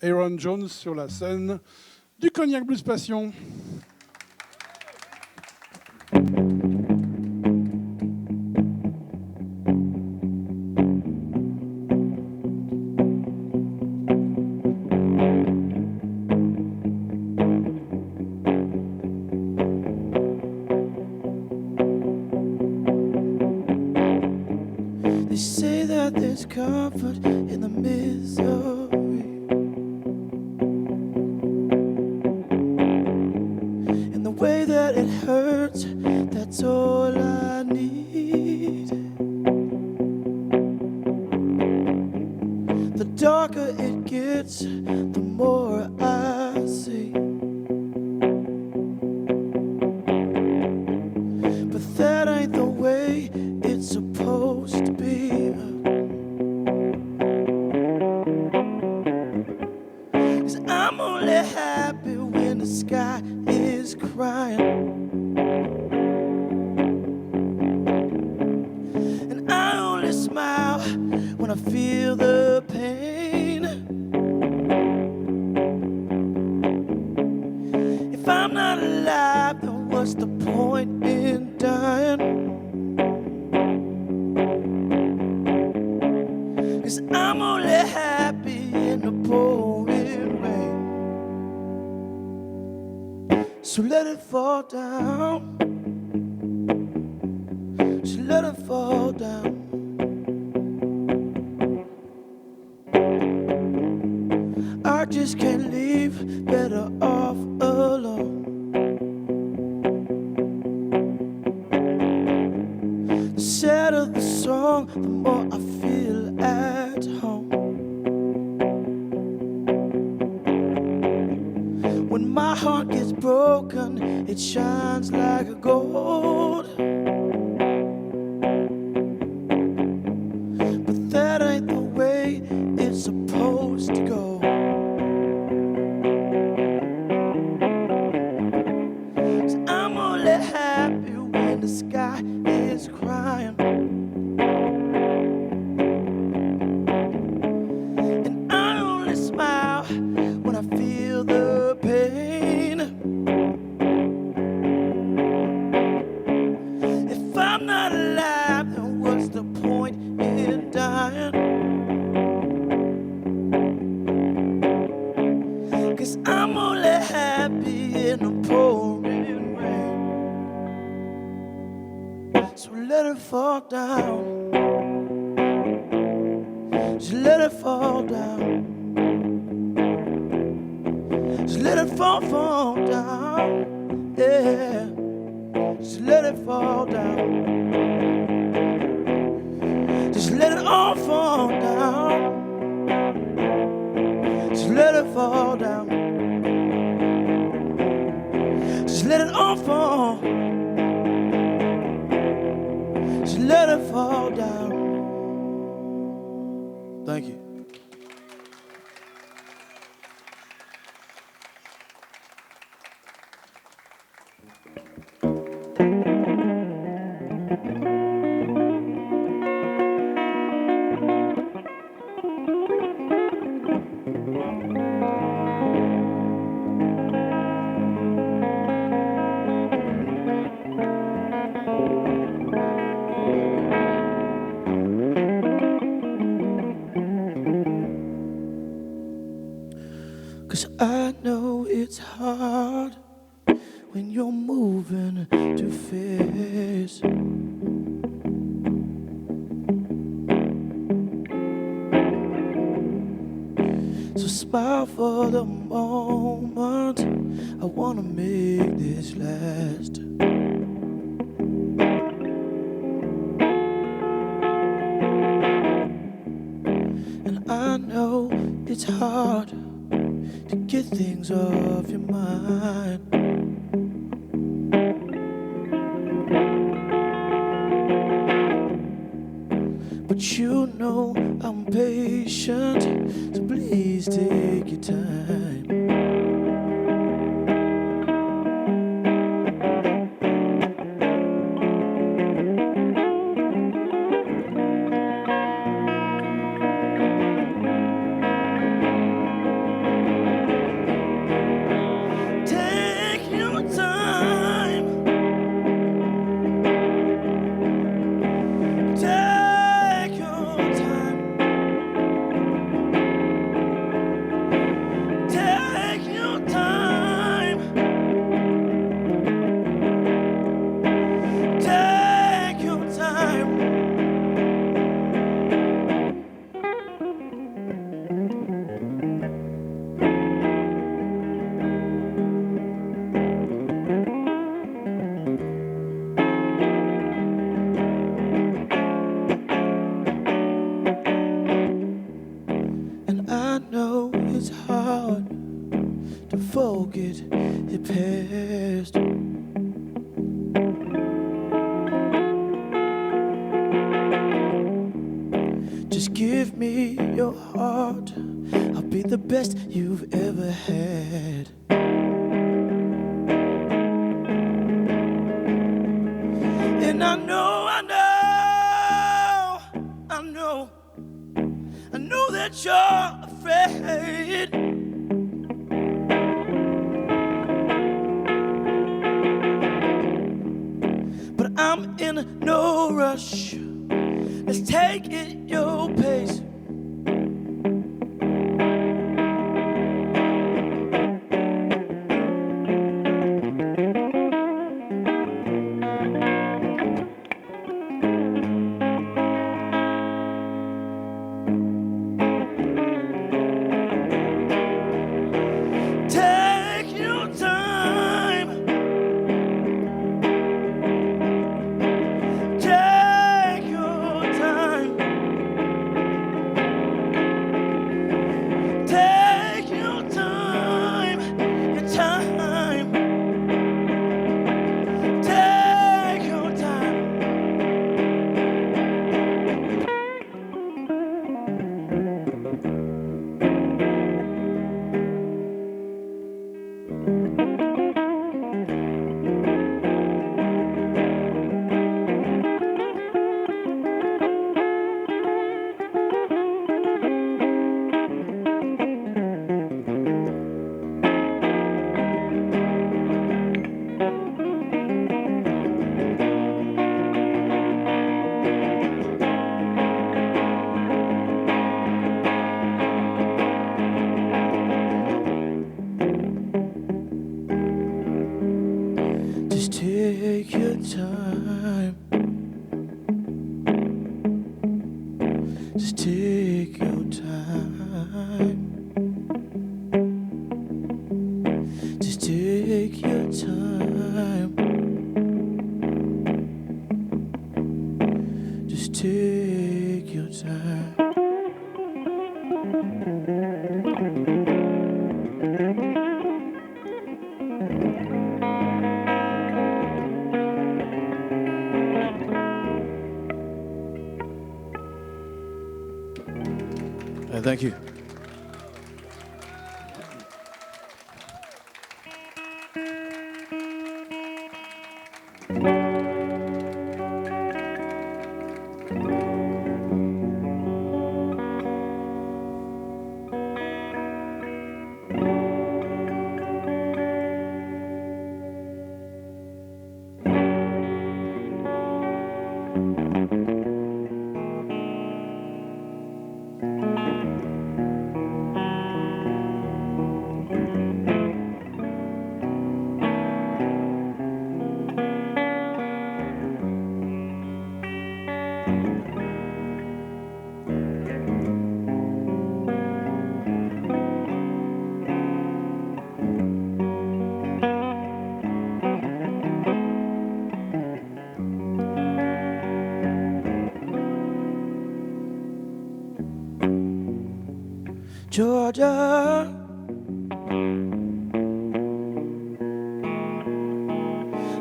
Ayron Jones sur la scène du Cognac Blues Passions. They say that there's comfort in the misery, in the way that it hurts, that's all I need. The darker it gets, the more I see. But that ain't the way it's supposed to be. 'Cause I'm only happy when the sky is crying, and I only smile when I feel the pain. If I'm not alive, then what's the point in dying? 'Cause I'm only happy in the pouring rain. So let it fall down. So let it fall down. I just can't leave, better off alone. The sadder the song, the more I feel at home. When my heart gets broken, it shines like a gold. But that ain't the way it's supposed to go. 'Cause I'm only happy when the sky is crying, and I only smile when I feel the pain. If I'm not alive, then what's the point in dying? 'Cause I'm only happy in the pouring rain. So let it fall down. Just let it fall down. Just let it fall down. Yeah. Just let it fall down. Just let it all fall down. Just let it fall down. Just let it all fall. Just let it fall down. Thank you. I know it's hard when you're moving too fast. So smile for the moment, I wanna make this last. And I know it's hard to get things off your mind. But you know I'm patient, so please take your time. hard to forget the past. Just give me your heart, I'll be the best you've ever had. And I know that you're afraid. But I'm in no rush, let's take it your pace. Take your time. Just take your time. Just take your time. Just take your time. Thank you. Georgia,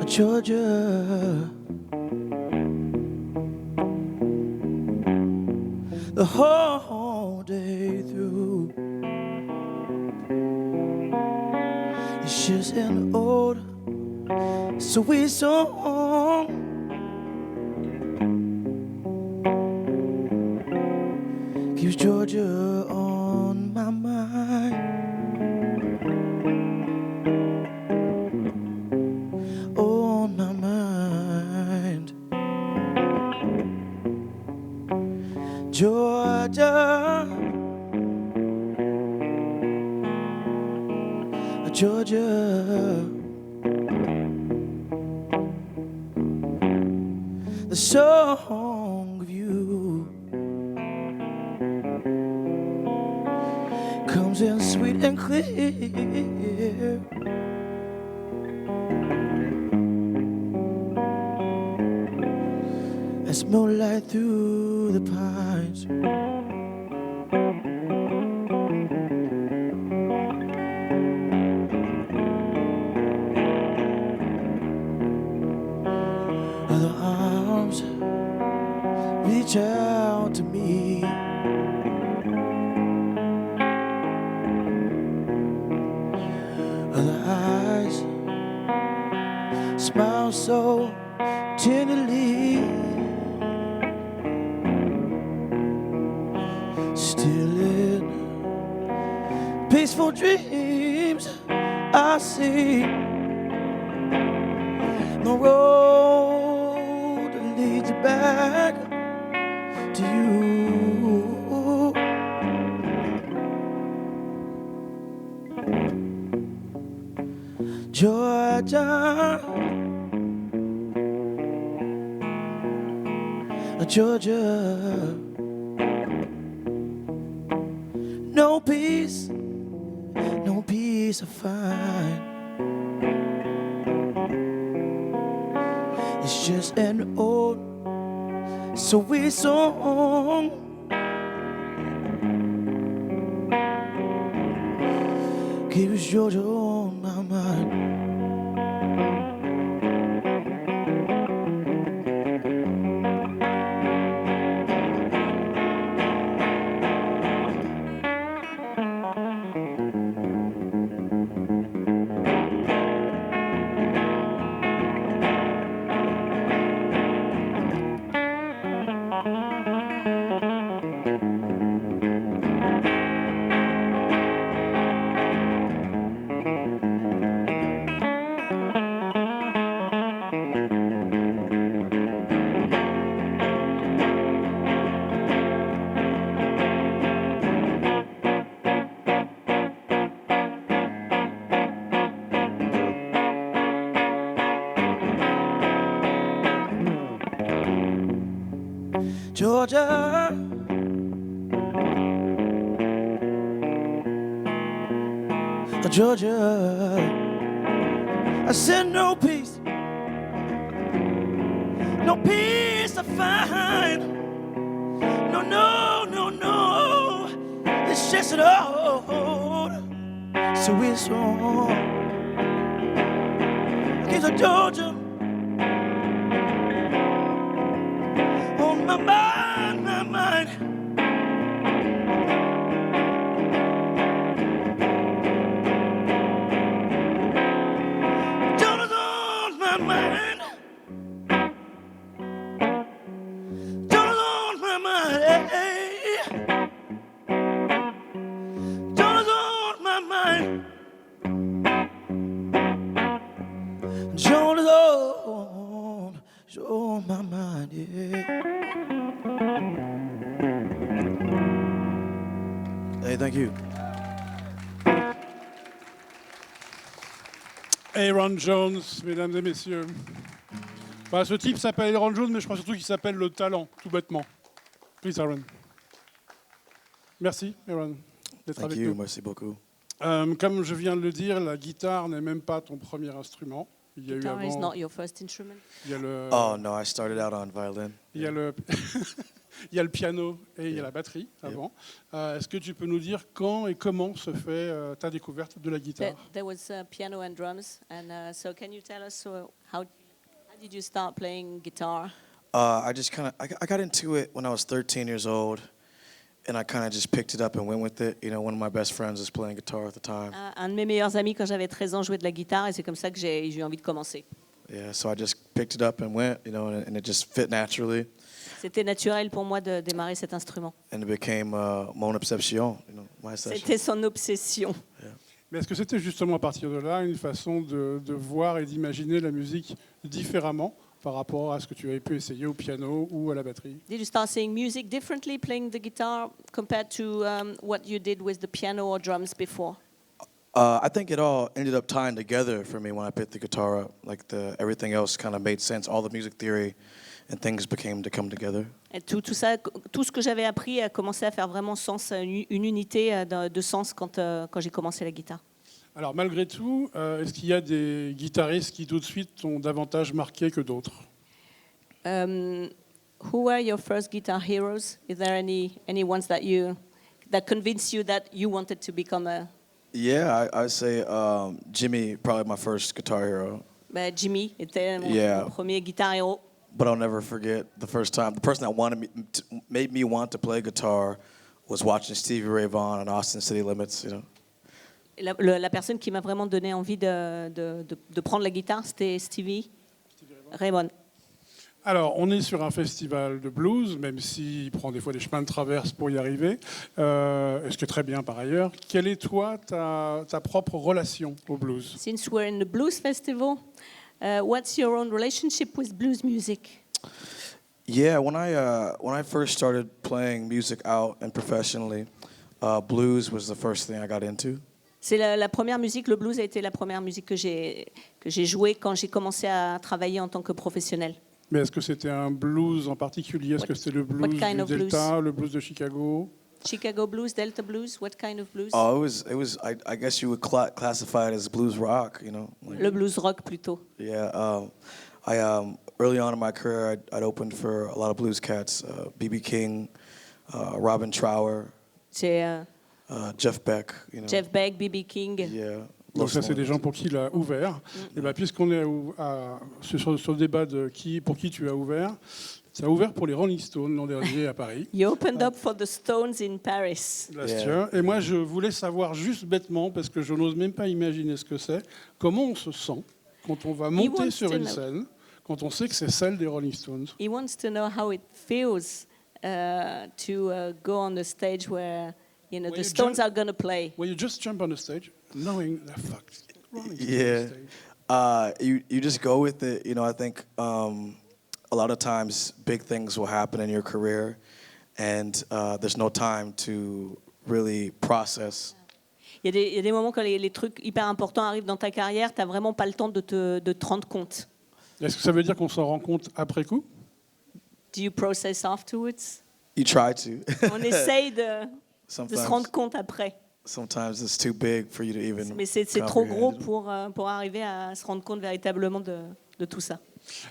Georgia, the whole day through. It's just an old sweet song. Keeps Georgia on my mind. On my mind. Georgia, Georgia, the song of you comes in sweet and clear. As moonlight through the pines. so tenderly. Still in peaceful dreams I see the road that leads you back to you. Georgia, Georgia, no peace I find. It's just an old sweet song. Keeps Georgia on my mind. Georgia, Georgia, I said no peace I find. No, no, no, no, it's just an old sweet song. Keeps a Georgia on my mind, my mind. Georgia's on my mind. Georgia's on my mind. Georgia's on my mind. Georgia's on my mind, yeah. Hey, thank you. Ayron Jones, mesdames et messieurs. Bah, ce type s'appelle Ayron Jones, mais je crois surtout qu'il s'appelle le talent, tout bêtement. Please, Ayron. Merci, Ayron, d'être Thank avec you, nous. merci beaucoup. Comme je viens de le dire, la guitare n'est même pas ton premier instrument. Il y a eu Guitar is avant, not your first instrument. il y a le, Oh no, I started out on violin. il y a le, il y a le piano et il y a la batterie avant. Est-ce que tu peux nous dire quand et comment se fait ta découverte de la guitare? There was piano and drums, and so can you tell us how did you start playing guitar? I just kind of I got into it when I was 13 years old, and I kind of just picked it up and went with it. You know, one of my best friends was playing guitar at the time. Un de mes meilleurs amis quand j'avais 13 ans jouait de la guitare et c'est comme ça que j'ai eu envie de commencer. Yeah, so I just picked it up and went, you know, and it just fit naturally. C'était naturel pour moi de démarrer cet instrument. And it became mon obsession, you know, my obsession. C'était son obsession. Mais est-ce que c'était justement à partir de là une façon de voir et d'imaginer la musique différemment par rapport à ce que tu avais pu essayer au piano ou à la batterie? Did you start seeing music differently playing the guitar compared to what you did with the piano or drums before? I think it all ended up tying together for me when I picked the guitar up. Like everything else kind of made sense. All the music theory and things became to come together. Et tout ça, tout ce que j'avais appris a commencé à faire vraiment sens, une unité de sens quand j'ai commencé la guitare. Alors malgré tout, est-ce qu'il y a des guitaristes qui tout de suite t'ont davantage marqué que d'autres? Who were your first guitar heroes? Is there any ones that convinced you that you wanted to become a... Yeah, I'd say Jimmy, probably my first guitar hero. Jimmy était mon premier guitar héros. But I'll never forget the first time. The person that made me want to play guitar was watching Stevie Ray Vaughan on Austin City Limits, you know. La personne qui m'a vraiment donné envie de prendre la guitare, c'était Stevie Raymond. Alors, on est sur un festival de blues, même s'il prend des fois des chemins de traverse pour y arriver, ce qui est très bien par ailleurs. Quelle est, toi, ta propre relation au blues? Since we're in the blues festival, what's your own relationship with blues music? Yeah, when I first started playing music out and professionally, blues was the first thing I got into. C'est la première musique, le blues a été la première musique que j'ai jouée quand j'ai commencé à travailler en tant que professionnel. Mais est-ce que c'était un blues en particulier? Est-ce que c'était le blues du Delta, le blues de Chicago? Chicago blues, Delta blues, what kind of blues? Oh, it was. I guess you would classify it as blues rock, you know. Le blues rock plutôt. Yeah, early on in my career, I'd opened for a lot of blues cats, B.B. King, Robin Trower, Jeff Beck, you know. Jeff Beck, B.B. King. Yeah. Donc ça, c'est des gens pour qui il a ouvert. Et ben, puisqu'on est sur le débat de pour qui tu as ouvert, ça a ouvert pour les Rolling Stones l'an dernier à Paris. You opened up for the Stones in Paris. Et moi, je voulais savoir juste bêtement, parce que je n'ose même pas imaginer ce que c'est, comment on se sent quand on va monter sur une scène, quand on sait que c'est celle des Rolling Stones. He wants to know how it feels to go on the stage where the Stones are going to play. When you just jump on the stage, knowing the fuck. Yeah, you just go with it. You know, I think a lot of times big things will happen in your career, and there's no time to really process. Il y a des moments quand les trucs hyper importants arrivent dans ta carrière, tu n'as vraiment pas le temps de te rendre compte. Est-ce que ça veut dire qu'on s'en rend compte après coup? Do you process afterwards? You try to. On essaye de se rendre compte après. Sometimes it's too big for you to even. Mais c'est trop gros pour arriver à se rendre compte véritablement de tout ça.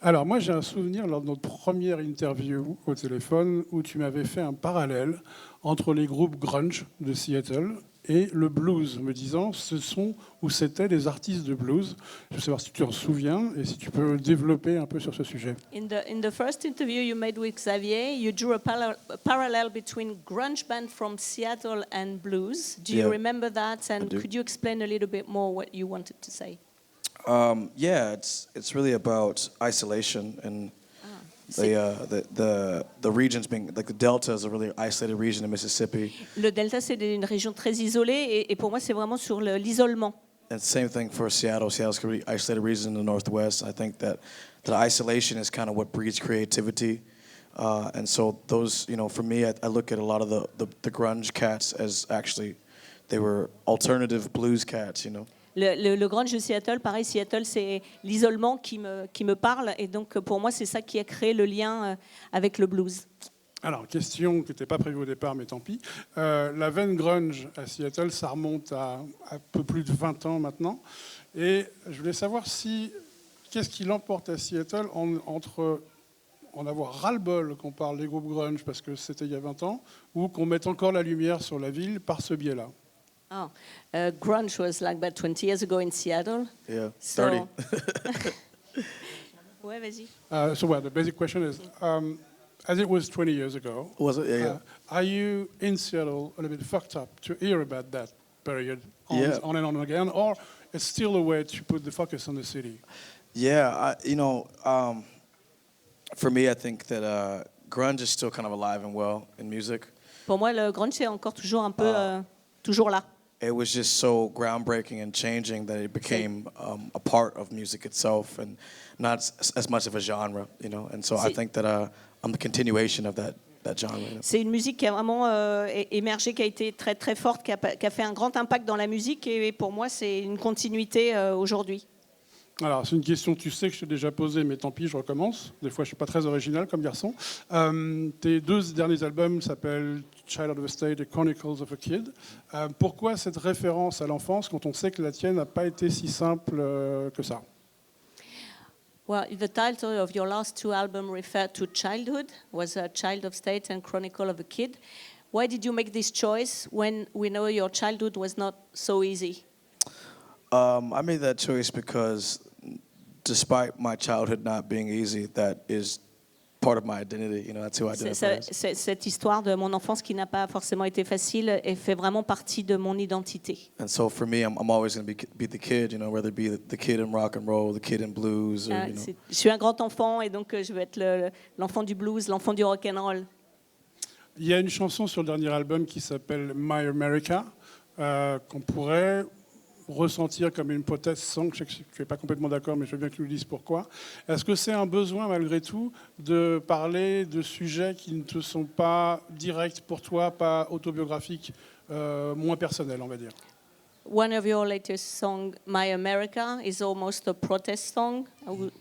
Alors moi j'ai un souvenir lors de notre première interview au téléphone où tu m'avais fait un parallèle entre les groupes grunge de Seattle et le blues, me disant ce sont ou c'était des artistes de blues. Je veux savoir si tu en souviens et si tu peux développer un peu sur ce sujet. In the first interview you made with Xavier, you drew a parallel between grunge band from Seattle and blues. Do you remember that? And could you explain a little bit more what you wanted to say? Yeah, it's really about isolation and the regions being like the Delta is a really isolated region in Mississippi. Le Delta c'est une région très isolée et pour moi c'est vraiment sur l'isolement. And same thing for Seattle. Seattle's a really isolated region in the Northwest. I think that isolation is kind of what breeds creativity. And so those, you know, for me, I look at a lot of the grunge cats as actually they were alternative blues cats, you know. Le grunge de Seattle, pareil, Seattle, c'est l'isolement qui me parle. Et donc, pour moi, c'est ça qui a créé le lien avec le blues. Alors, question qui n'était pas prévue au départ, mais tant pis. La veine grunge à Seattle, ça remonte à un peu plus de 20 ans maintenant. Et je voulais savoir qu'est-ce qui l'emporte à Seattle entre en avoir ras-le-bol qu'on parle des groupes grunge parce que c'était il y a 20 ans, ou qu'on mette encore la lumière sur la ville par ce biais-là. Oh, grunge was like about 20 years ago in Seattle. Yeah, 30. Ouais, vas-y. The basic question is, as it was 20 years ago, Was it? Yeah. Are you in Seattle a little bit fucked up to hear about that period on and on again, or it's still a way to put the focus on the city? Yeah, for me, I think that grunge is still kind of alive and well in music. Pour moi, le grunge c'est encore toujours un peu toujours là. It was just so groundbreaking and changing that it became a part of music itself and not as much of a genre, you know. And so I think that I'm the continuation of that genre. You know? C'est une musique qui a vraiment émergé, qui a été très très forte, qui a fait un grand impact dans la musique. Et pour moi, c'est une continuité aujourd'hui. Alors, c'est une question, tu sais que je t'ai déjà posée, mais tant pis, je recommence. Des fois, je ne suis pas très original comme garçon. Tes deux derniers albums s'appellent Child of the State et Chronicles of a Kid. Pourquoi cette référence à l'enfance quand on sait que la tienne n'a pas été si simple que ça? Well, the title of your last two albums referred to childhood, was a Child of State and Chronicle of a Kid. Why did you make this choice when we know your childhood was not so easy? I made that choice because despite my childhood not being easy, that is part of my identity. You know, that's who I identify as. Cette histoire de mon enfance qui n'a pas forcément été facile et fait vraiment partie de mon identité. And so for me, I'm always going to be the kid, you know, whether it be the kid in rock and roll, the kid in blues, or, you know. Je suis un grand enfant et donc je vais être l'enfant du blues, l'enfant du rock and roll. Il y a une chanson sur le dernier album qui s'appelle My America, qu'on pourrait ressentir comme une protest song. Je sais que tu n'es pas complètement d'accord, mais je veux bien que tu nous dises pourquoi. Est-ce que c'est un besoin, malgré tout, de parler de sujets qui ne te sont pas directs pour toi, pas autobiographiques, moins personnels, on va dire? One of your latest songs, My America, is almost a protest song,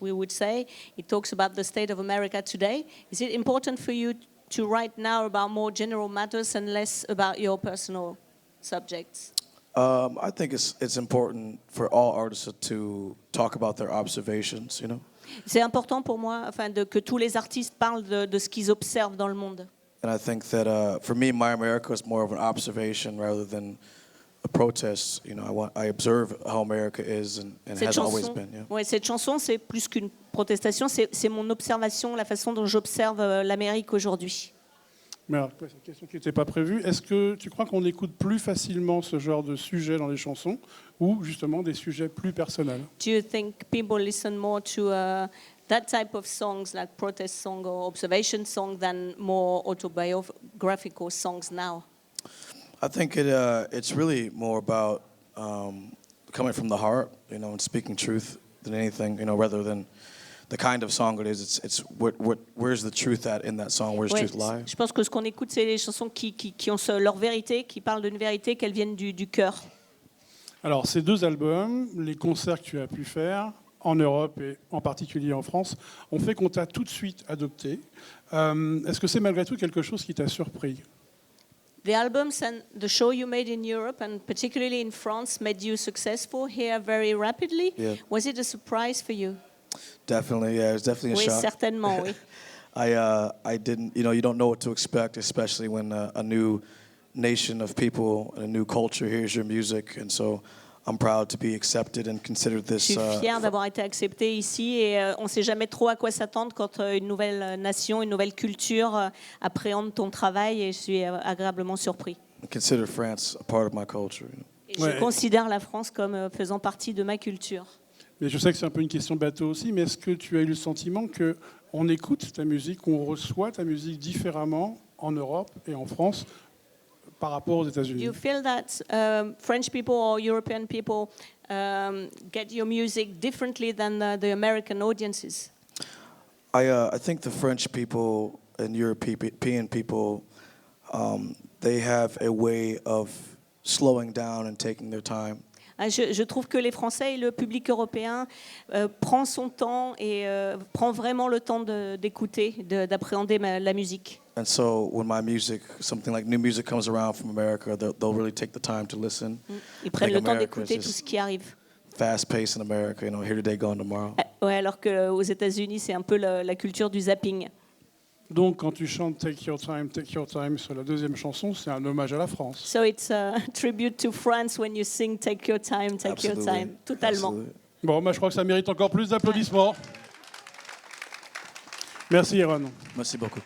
we would say. It talks about the state of America today. Is it important for you to write now about more general matters and less about your personal subjects? I think it's important for all artists to talk about their observations, you know. C'est important pour moi, que tous les artistes parlent de ce qu'ils observent dans le monde. And I think that for me, My America is more of an observation rather than a protest. You know, I observe how America is and has always been. Yeah. Ouais, cette chanson, c'est plus qu'une protestation, c'est mon observation, la façon dont j'observe l'Amérique aujourd'hui. Mais alors, c'est une question qui n'était pas prévue. Est-ce que tu crois qu'on écoute plus facilement ce genre de sujet dans les chansons ou justement des sujets plus personnels? Do you think people listen more to that type of songs, like protest song or observation song, than more autobiographical songs now? I think it's really more about coming from the heart, you know, and speaking truth than anything, you know, rather than the kind of song it is. It's where's the truth at in that song? Where's truth lie? Je pense que ce qu'on écoute, c'est les chansons qui ont leur vérité, qui parlent d'une vérité, qu'elles viennent du cœur. Alors, ces deux albums, les concerts que tu as pu faire en Europe et en particulier en France, ont fait qu'on t'a tout de suite adopté. Est-ce que c'est malgré tout quelque chose qui t'a surpris? The albums and the show you made in Europe and particularly in France made you successful here very rapidly. Yeah. Was it a surprise for you? Definitely, yeah, it was definitely a shock. Oui, certainement, oui. I didn't, you know, you don't know what to expect, especially when a new nation of people and a new culture hears your music, and so I'm proud to be accepted and considered this. Je suis fier d'avoir été accepté ici et on ne sait jamais trop à quoi s'attendre quand une nouvelle nation, une nouvelle culture appréhende ton travail et je suis agréablement surpris. I consider France a part of my culture. You know? Et je considère la France comme faisant partie de ma culture. Mais je sais que c'est un peu une question bateau aussi, mais est-ce que tu as eu le sentiment qu'on écoute ta musique, qu'on reçoit ta musique différemment en Europe et en France par rapport aux États-Unis? Do you feel that French people or European people get your music differently than the American audiences? I think the French people and European people, they have a way of slowing down and taking their time. Je trouve que les Français et le public européen prend son temps et prend vraiment le temps d'écouter, d'appréhender la musique. And so when my music, something like new music comes around from America, they'll really take the time to listen. Ils prennent le temps d'écouter tout ce qui arrive. Fast pace in America, you know, here today, gone tomorrow. Ouais, alors qu'aux États-Unis, c'est un peu la culture du zapping. Donc, quand tu chantes Take Your Time sur la deuxième chanson, c'est un hommage à la France. So it's a tribute to France when you sing Take Your Time, Take Your Time. Totalement. Absolutely. Bon, je crois que ça mérite encore plus d'applaudissements. Merci, Ayron. Merci beaucoup.